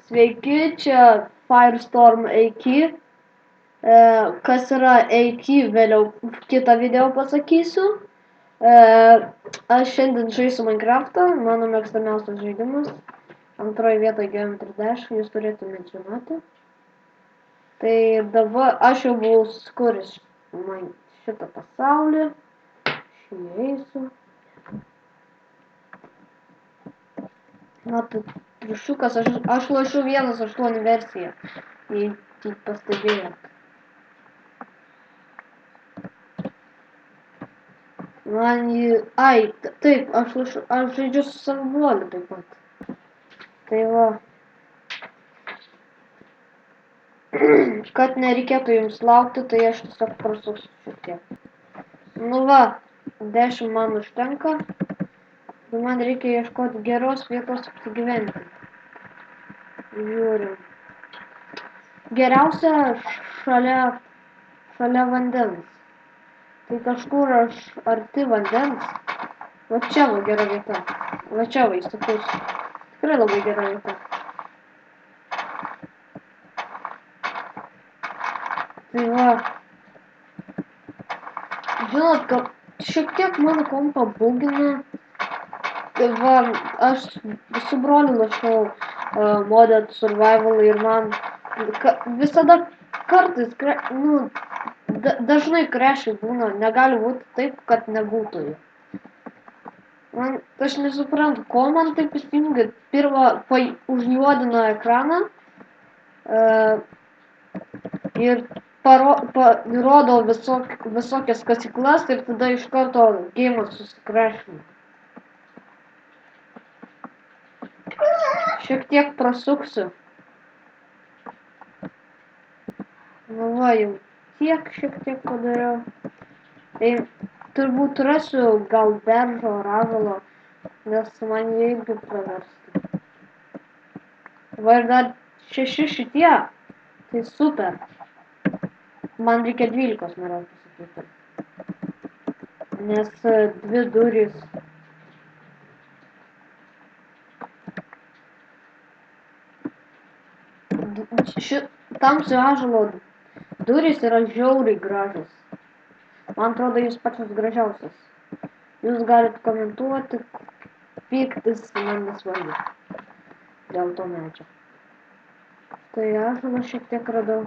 Sveiki, čia Firestorm AK. Kas yra AK, vėliau kitą video pasakysiu. Aš šiandien žaisiu Minecraftą, mano mėgstamiausias žaidimas. Antroje vietoje GM30, jūs turėtumėte žinoti. Tai dabar aš jau buvau sukūręs šitą pasaulį. Aš įeisiu. Na, tai triušiukas, aš lošiu 1.8 versiją, jei tik pastebėjot. Man jį... Ai, taip, aš žaidžiu su savuoliu taip pat. Tai va. Kad nereikėtų jums laukti, tai aš tiesiog prasuksiu šiek tiek. Nu va, 10 man užtenka. Tai man reikia ieškoti geros vietos apsigyventi. Žiūrim. Geriausia šalia vandens. Tai kažkur aš arti vandens. Va čia va gera vieta. Va čia va įsipūsiu. Tikrai labai gera vieta. Tai va. Žinot, kad šiek tiek mano kompą bugina. Tai va, aš su broliu lošiau Modded Survival ir man visada kartais, dažnai crashai būna, negali būti taip, kad nebūtų jų. Aš nesuprantu, ko man taip įsijungia. Pirmą užjuodino ekraną ir rodo visokias kasyklas ir tada iš karto geimas susikrashina. Šiek tiek prasuksiu. Nu va, jau šiek tiek padariau. Tai turbūt rasiu gal beržo ar ąžuolo, nes man jie irgi praversti. Va ir dar 6 šitie, tai super. Man reikia 12, norėjau pasakyti. Nes 2 durys. Tamsio ąžuolo durys yra žiauriai gražios. Man atrodo, jūs pačios gražiausias. Jūs galite komentuoti, pyktis man nesvarbu dėl to medžio. Tai ąžuolą šiek tiek radau.